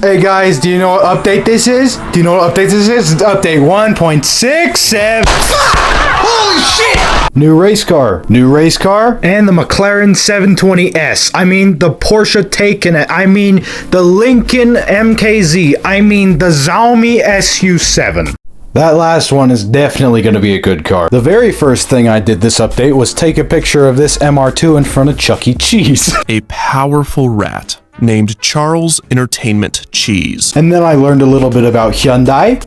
Hey guys, do you know what update this is? Do you know what update this is? It's update 1.67. Holy shit! New race car, and the McLaren 720S. I mean, the Porsche Taycan. I mean, the Lincoln MKZ. I mean, the Xiaomi SU7. That last one is definitely going to be a good car. The very first thing I did this update was take a picture of this MR2 in front of Chuck E. Cheese. A powerful rat named Charles Entertainment Cheese. And then I learned a little bit about Hyundai.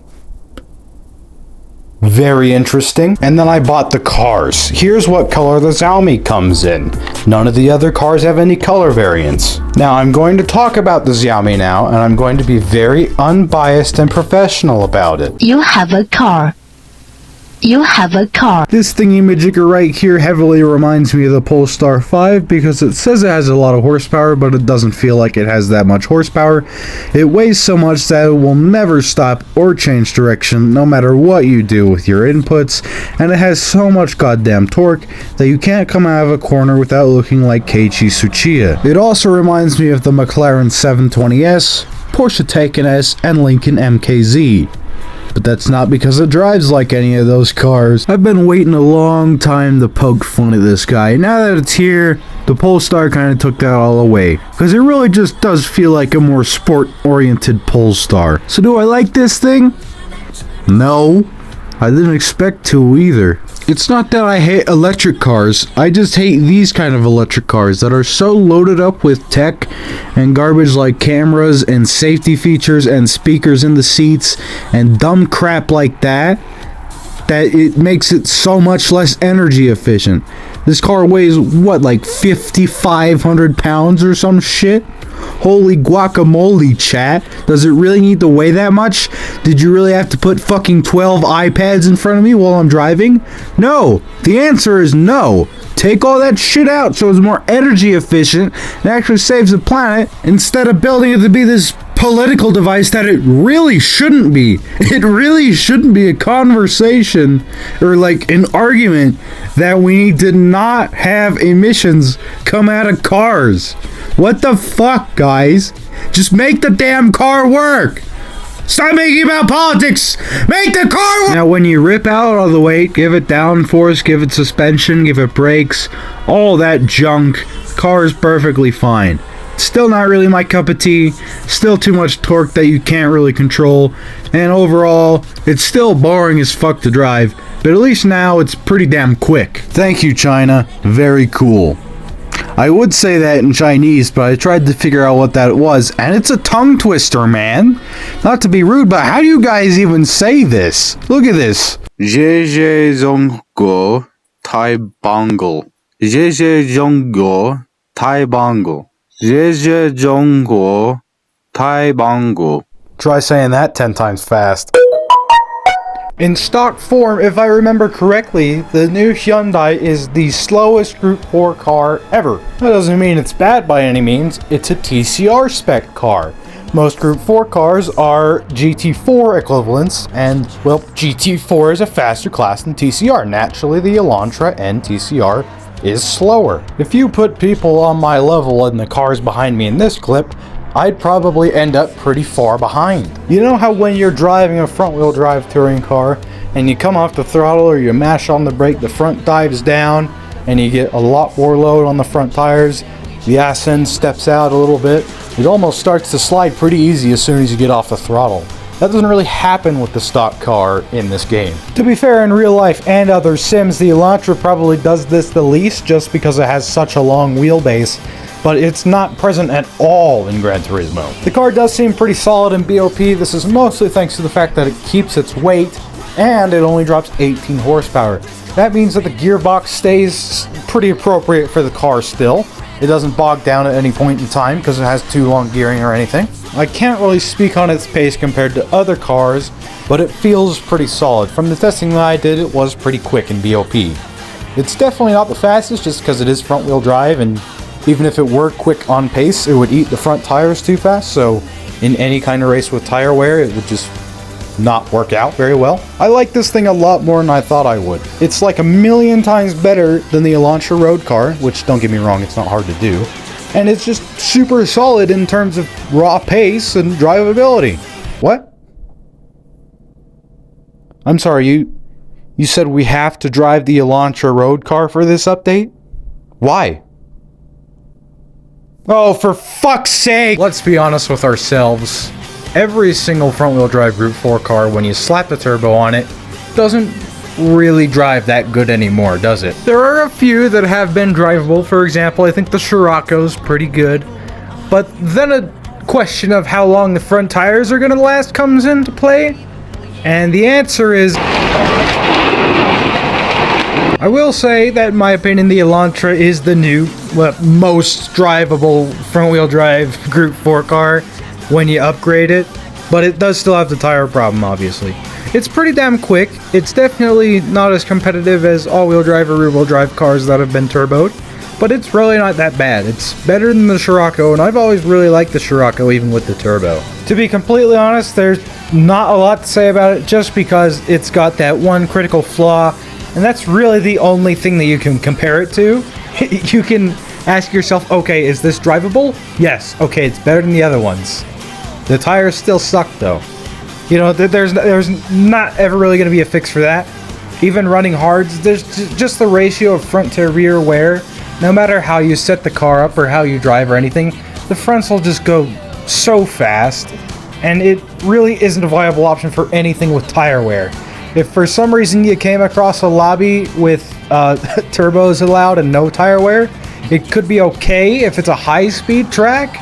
Very interesting. And then I bought the cars. Here's what color the Xiaomi comes in. None of the other cars have any color variants. Now I'm going to talk about the Xiaomi now, and I'm going to be very unbiased and professional about it. You have a car. You have a car. This thingy-majigger right here heavily reminds me of the Polestar 5 because it says it has a lot of horsepower, but it doesn't feel like it has that much horsepower. It weighs so much that it will never stop or change direction no matter what you do with your inputs, and it has so much goddamn torque that you can't come out of a corner without looking like Keiichi Tsuchiya. It also reminds me of the McLaren 720S, Porsche Taycan S, and Lincoln MKZ. But that's not because it drives like any of those cars. I've been waiting a long time to poke fun at this guy. Now that it's here, the Polestar kind of took that all away. Because it really just does feel like a more sport-oriented Polestar. So do I like this thing? No. I didn't expect to either. It's not that I hate electric cars, I just hate these kind of electric cars that are so loaded up with tech and garbage like cameras and safety features and speakers in the seats and dumb crap like that it makes it so much less energy efficient. This car weighs, what, like 5,500 pounds or some shit? Holy guacamole, chat. Does it really need to weigh that much? Did you really have to put fucking 12 iPads in front of me while I'm driving? No. The answer is no. Take all that shit out so it's more energy efficient and actually saves the planet instead of building it to be this political device that it really shouldn't be. It really shouldn't be a conversation or like an argument that we need to not have emissions come out of cars. What the fuck, guys? Just make the damn car work! Stop making about politics! Make the car work! Now, when you rip out all the weight, give it downforce, give it suspension, give it brakes, all that junk, the car is perfectly fine. Still not really my cup of tea, still too much torque that you can't really control, and overall, it's still boring as fuck to drive, but at least now it's pretty damn quick. Thank you, China. Very cool. I would say that in Chinese, but I tried to figure out what that was, and it's a tongue twister, man. Not to be rude, but how do you guys even say this? Look at this. Jeje Zonggo Tai Bangle. Jeje Zonggo Tai Bangle. Jeje Zonggo Tai Bangle. Try saying that 10 times fast. In stock form, if I remember correctly, the new Hyundai is the slowest Group 4 car ever. That doesn't mean it's bad by any means, it's a TCR spec car. Most Group 4 cars are GT4 equivalents, and, well, GT4 is a faster class than TCR. Naturally, the Elantra N TCR is slower. If you put people on my level in the cars behind me in this clip, I'd probably end up pretty far behind. You know how when you're driving a front-wheel drive touring car and you come off the throttle or you mash on the brake, the front dives down and you get a lot more load on the front tires, the ass end steps out a little bit, it almost starts to slide pretty easy as soon as you get off the throttle. That doesn't really happen with the stock car in this game. To be fair, in real life and other sims, the Elantra probably does this the least just because it has such a long wheelbase, but it's not present at all in Gran Turismo. The car does seem pretty solid in BOP. This is mostly thanks to the fact that it keeps its weight and it only drops 18 horsepower. That means that the gearbox stays pretty appropriate for the car still. It doesn't bog down at any point in time because it has too long gearing or anything. I can't really speak on its pace compared to other cars, but it feels pretty solid. From the testing that I did, it was pretty quick in BOP. It's definitely not the fastest just because it is front-wheel drive, and even if it were quick on pace, it would eat the front tires too fast, so in any kind of race with tire wear, it would just not work out very well. I like this thing a lot more than I thought I would. It's like a million times better than the Elantra road car, which, don't get me wrong, it's not hard to do. And it's just super solid in terms of raw pace and drivability. What? I'm sorry, you said we have to drive the Elantra road car for this update? Why? Oh, for fuck's sake! Let's be honest with ourselves. Every single front-wheel drive Group 4 car, when you slap the turbo on it, doesn't really drive that good anymore, does it? There are a few that have been drivable. For example, I think the Scirocco's pretty good. But then a question of how long the front tires are gonna last comes into play. And the answer is... I will say that in my opinion, the Elantra is the new, most drivable front-wheel drive Group 4 car when you upgrade it. But it does still have the tire problem, obviously. It's pretty damn quick. It's definitely not as competitive as all-wheel drive or rear-wheel drive cars that have been turboed, but it's really not that bad. It's better than the Scirocco, and I've always really liked the Scirocco even with the turbo. To be completely honest, there's not a lot to say about it just because it's got that one critical flaw, and that's really the only thing that you can compare it to. You can ask yourself, okay, is this drivable? Yes. Okay, it's better than the other ones. The tires still suck though. You know, there's not ever really going to be a fix for that. Even running hards, there's just the ratio of front to rear wear. No matter how you set the car up or how you drive or anything, the fronts will just go so fast, and it really isn't a viable option for anything with tire wear. If for some reason you came across a lobby with turbos allowed and no tire wear, it could be okay if it's a high-speed track,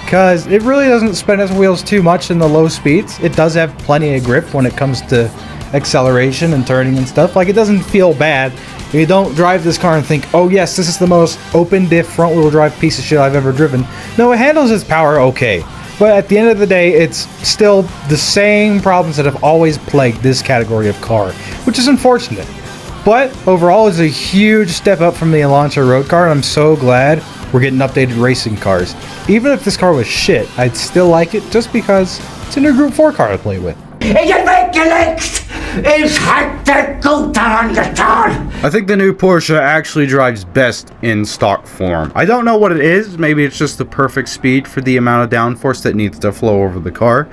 because it really doesn't spin its wheels too much in the low speeds. It does have plenty of grip when it comes to acceleration and turning and stuff. Like, it doesn't feel bad. You don't drive this car and think, oh yes, this is the most open diff front wheel drive piece of shit I've ever driven. No, it handles its power okay. But at the end of the day, it's still the same problems that have always plagued this category of car, which is unfortunate. But overall, it's a huge step up from the Elantra road car, and I'm so glad we're getting updated racing cars. Even if this car was shit, I'd still like it just because it's a new Group 4 car to play with. I think the new Porsche actually drives best in stock form. I don't know what it is, maybe it's just the perfect speed for the amount of downforce that needs to flow over the car,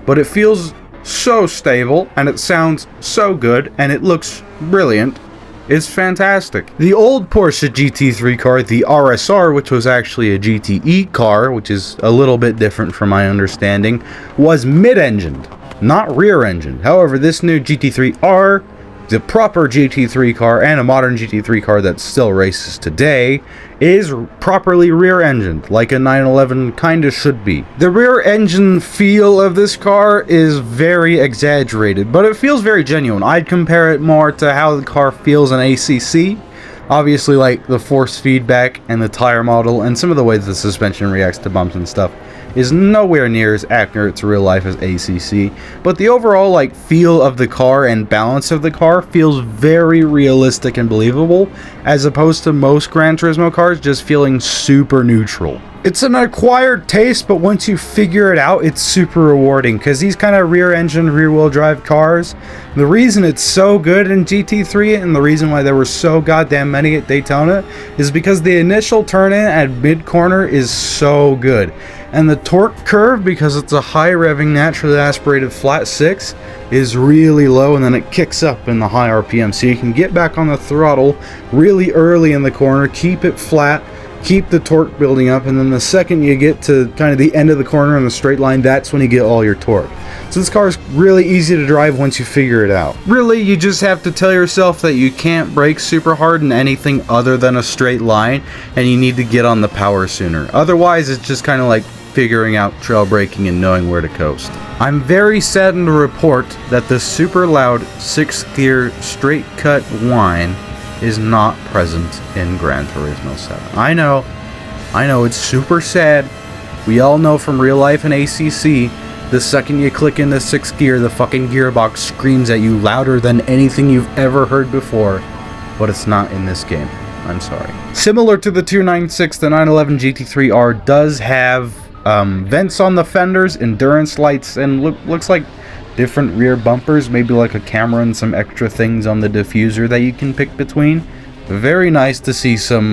but it feels so stable, and it sounds so good, and it looks brilliant. It's fantastic. The old Porsche GT3 car, the RSR, which was actually a GTE car, which is a little bit different from my understanding, was mid-engined, not rear-engined. However, this new GT3R, the proper GT3 car and a modern GT3 car that still races today, is properly rear-engined, like a 911 kinda should be. The rear-engine feel of this car is very exaggerated, but it feels very genuine. I'd compare it more to how the car feels in ACC. Obviously, like the force feedback and the tire model and some of the ways the suspension reacts to bumps and stuff is nowhere near as accurate to real life as ACC, but the overall like feel of the car and balance of the car feels very realistic and believable, as opposed to most Gran Turismo cars just feeling super neutral. It's an acquired taste, but once you figure it out, it's super rewarding, because these kind of rear-engine, rear-wheel drive cars, the reason it's so good in GT3 and the reason why there were so goddamn many at Daytona is because the initial turn-in at mid-corner is so good. And the torque curve, because it's a high revving naturally aspirated flat 6, is really low, and then it kicks up in the high RPM, so you can get back on the throttle really early in the corner, keep it flat, keep the torque building up, and then the second you get to kind of the end of the corner in the straight line, that's when you get all your torque. So this car is really easy to drive once you figure it out. Really, you just have to tell yourself that you can't brake super hard in anything other than a straight line, and you need to get on the power sooner. Otherwise, it's just kind of like figuring out trail braking and knowing where to coast. I'm very saddened to report that the super loud 6-gear straight cut whine is not present in Gran Turismo 7. I know, it's super sad. We all know from real life in ACC, the second you click into 6th gear, the fucking gearbox screams at you louder than anything you've ever heard before, but it's not in this game. I'm sorry. Similar to the 296, the 911 GT3R does have vents on the fenders, endurance lights, and looks like different rear bumpers, maybe like a camera and some extra things on the diffuser that you can pick between. Very nice to see some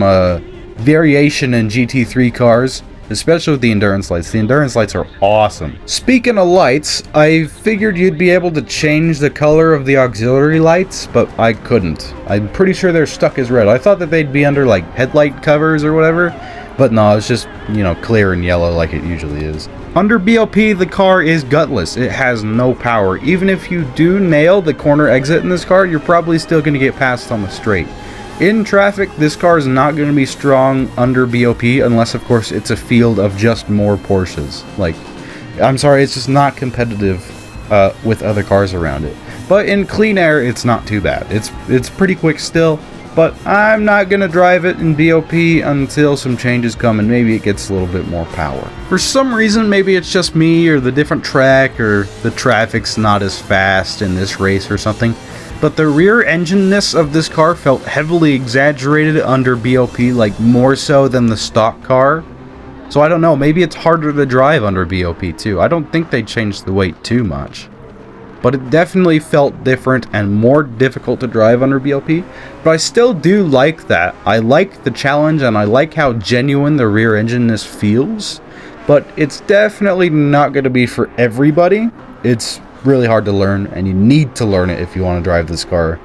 variation in GT3 cars, especially with the endurance lights. The endurance lights are awesome. Speaking of lights, I figured you'd be able to change the color of the auxiliary lights, but I couldn't. I'm pretty sure they're stuck as red. I thought that they'd be under like headlight covers or whatever, but no, it's just, you know, clear and yellow like it usually is. Under BOP, the car is gutless. It has no power. Even if you do nail the corner exit in this car, you're probably still going to get passed on the straight. In traffic, this car is not going to be strong under BOP unless, of course, it's a field of just more Porsches. Like, I'm sorry, it's just not competitive with other cars around it. But in clean air, it's not too bad. It's pretty quick still, but I'm not going to drive it in BOP until some changes come and maybe it gets a little bit more power. For some reason, maybe it's just me or the different track or the traffic's not as fast in this race or something, but the rear engine-ness of this car felt heavily exaggerated under BOP, like more so than the stock car. So I don't know, maybe it's harder to drive under BOP too. I don't think they changed the weight too much, but it definitely felt different and more difficult to drive under BOP. But I still do like that. I like the challenge and I like how genuine the rear engine-ness feels, but it's definitely not going to be for everybody. It's really hard to learn, and you need to learn it if you want to drive this car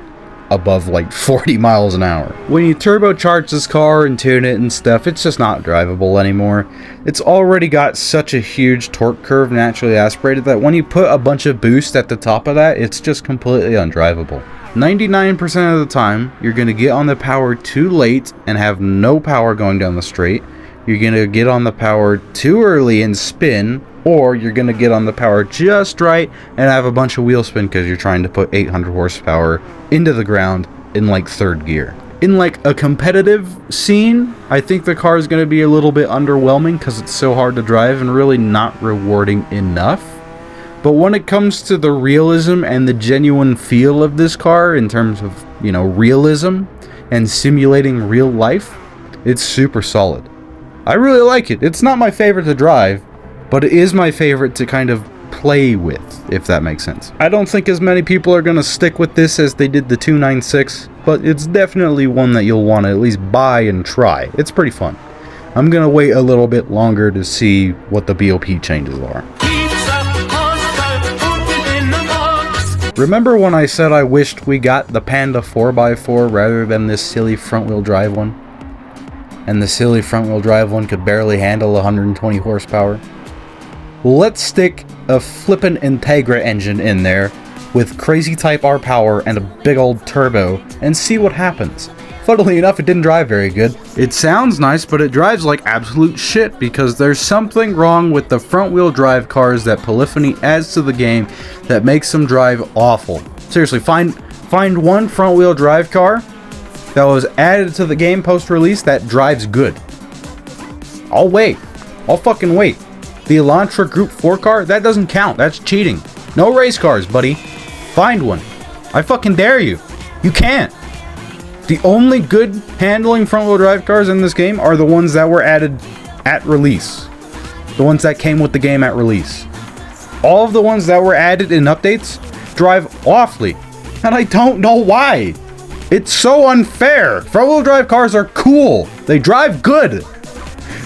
above like 40 miles an hour. When you turbocharge this car and tune it and stuff, it's just not drivable anymore. It's already got such a huge torque curve naturally aspirated that when you put a bunch of boost at the top of that, it's just completely undrivable. 99% of the time, you're going to get on the power too late and have no power going down the straight. You're going to get on the power too early and spin, or you're going to get on the power just right and have a bunch of wheel spin because you're trying to put 800 horsepower into the ground in like third gear. In like a competitive scene, I think the car is going to be a little bit underwhelming because it's so hard to drive and really not rewarding enough. But when it comes to the realism and the genuine feel of this car in terms of, you know, realism and simulating real life, it's super solid. I really like it. It's not my favorite to drive, but it is my favorite to kind of play with, if that makes sense. I don't think as many people are going to stick with this as they did the 296, but it's definitely one that you'll want to at least buy and try. It's pretty fun. I'm going to wait a little bit longer to see what the BOP changes are. Remember when I said I wished we got the Panda 4x4 rather than this silly front-wheel drive one? And the silly front-wheel drive one could barely handle 120 horsepower? Let's stick a flippin' Integra engine in there with crazy Type R power and a big old turbo and see what happens. Funnily enough, it didn't drive very good. It sounds nice, but it drives like absolute shit because there's something wrong with the front-wheel drive cars that Polyphony adds to the game that makes them drive awful. Seriously, find one front-wheel drive car that was added to the game post-release that drives good. I'll wait. I'll fucking wait. The Elantra Group 4 car? That doesn't count. That's cheating. No race cars, buddy. Find one. I fucking dare you. You can't. The only good handling front-wheel drive cars in this game are the ones that were added at release. The ones that came with the game at release. All of the ones that were added in updates drive awfully. And I don't know why. It's so unfair. Front-wheel drive cars are cool. They drive good.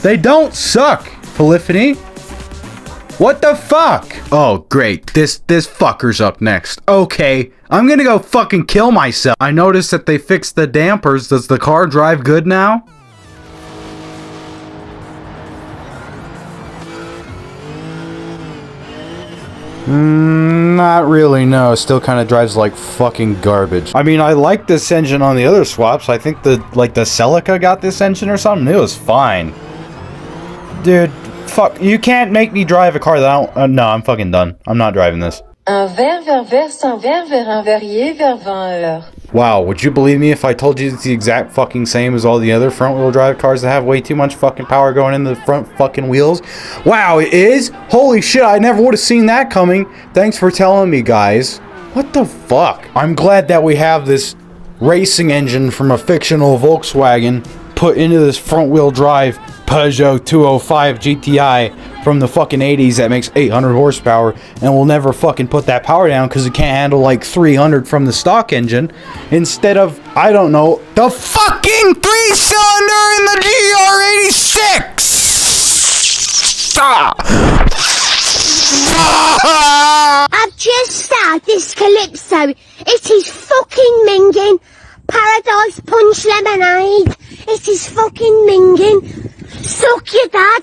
They don't suck, Polyphony. What the fuck? Oh, great. This fucker's up next. Okay, I'm gonna go fucking kill myself. I noticed that they fixed the dampers. Does the car drive good now? Not really, no. Still kind of drives like fucking garbage. I mean, I like this engine on the other swaps. I think the Celica got this engine or something. It was fine. Dude, fuck. You can't make me drive a car that I don't... no, I'm fucking done. I'm not driving this. Un verre vers verse, un verre vers un verrier vers 20 heures. Wow, would you believe me if I told you it's the exact fucking same as all the other front-wheel drive cars that have way too much fucking power going in the front fucking wheels? Wow, it is? Holy shit, I never would have seen that coming. Thanks for telling me, guys. What the fuck? I'm glad that we have this racing engine from a fictional Volkswagen put into this front-wheel drive Peugeot 205 GTI from the fucking 80s that makes 800 horsepower and will never fucking put that power down because it can't handle like 300 from the stock engine instead of, I don't know, the fucking 3-cylinder in the GR86! I've just started this calypso. It is fucking minging. Paradise Punch Lemonade. It is fucking minging. Suck your dad.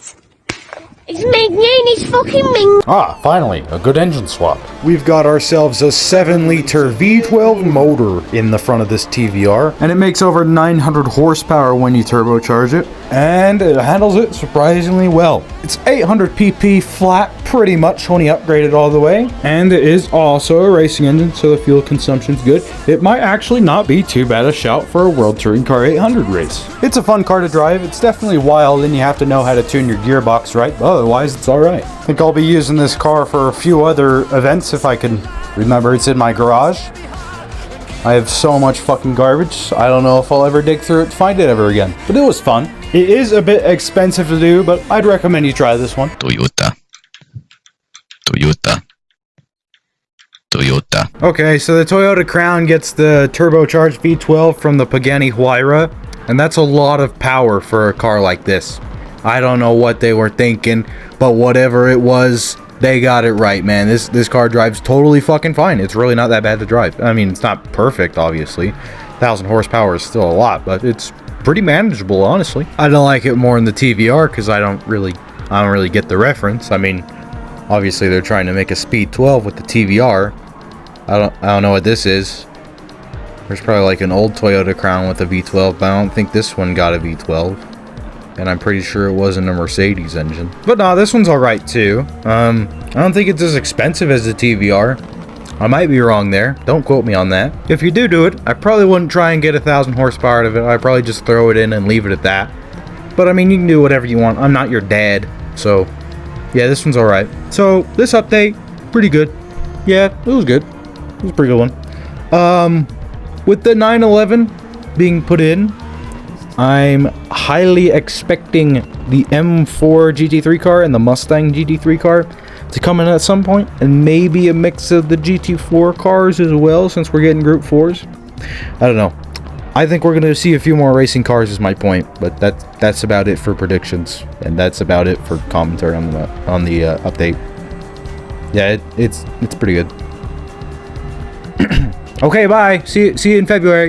It's minging. It's fucking minging. Ah, finally, a good engine swap. We've got ourselves a 7-liter V12 motor in the front of this TVR, and it makes over 900 horsepower when you turbocharge it, and it handles it surprisingly well. It's 800 pp flat pretty much when you upgrade it all the way, and it is also a racing engine, so the fuel consumption's good. It might actually not be too bad a shout for a World Touring Car 800 race. It's a fun car to drive. It's definitely wild, and you have to know how to tune your gearbox right, but otherwise it's alright. I think I'll be using this car for a few other events if I can remember. It's in my garage. I have so much fucking garbage, I don't know if I'll ever dig through it to find it ever again. But it was fun. It is a bit expensive to do, but I'd recommend you try this one. Toyota. Okay, so the Toyota Crown gets the turbocharged V12 from the Pagani Huayra, and that's a lot of power for a car like this. I don't know what they were thinking, but whatever it was, they got it right, man. This car drives totally fucking fine. It's really not that bad to drive. I mean, it's not perfect, obviously. 1,000 horsepower is still a lot, but it's pretty manageable, honestly. I don't like it more in the TVR because I don't really get the reference. I mean, obviously they're trying to make a Speed 12 with the TVR. I don't know what this is. There's probably like an old Toyota Crown with a V12, but I don't think this one got a V12. And I'm pretty sure it wasn't a Mercedes engine. But no, this one's alright too. I don't think it's as expensive as the TVR. I might be wrong there. Don't quote me on that. If you do it, I probably wouldn't try and get 1,000 horsepower out of it. I'd probably just throw it in and leave it at that. But I mean, you can do whatever you want. I'm not your dad. So, yeah, this one's alright. So, this update, pretty good. Yeah, it was good. It was a pretty good one. With the 911 being put in, I'm highly expecting the M4 GT3 car and the Mustang GT3 car to come in at some point, and maybe a mix of the GT4 cars as well, since we're getting Group 4s. I don't know. I think we're going to see a few more racing cars is my point, but that's about it for predictions, and that's about it for commentary on the update. Yeah, it's pretty good. Okay, bye. See you in February.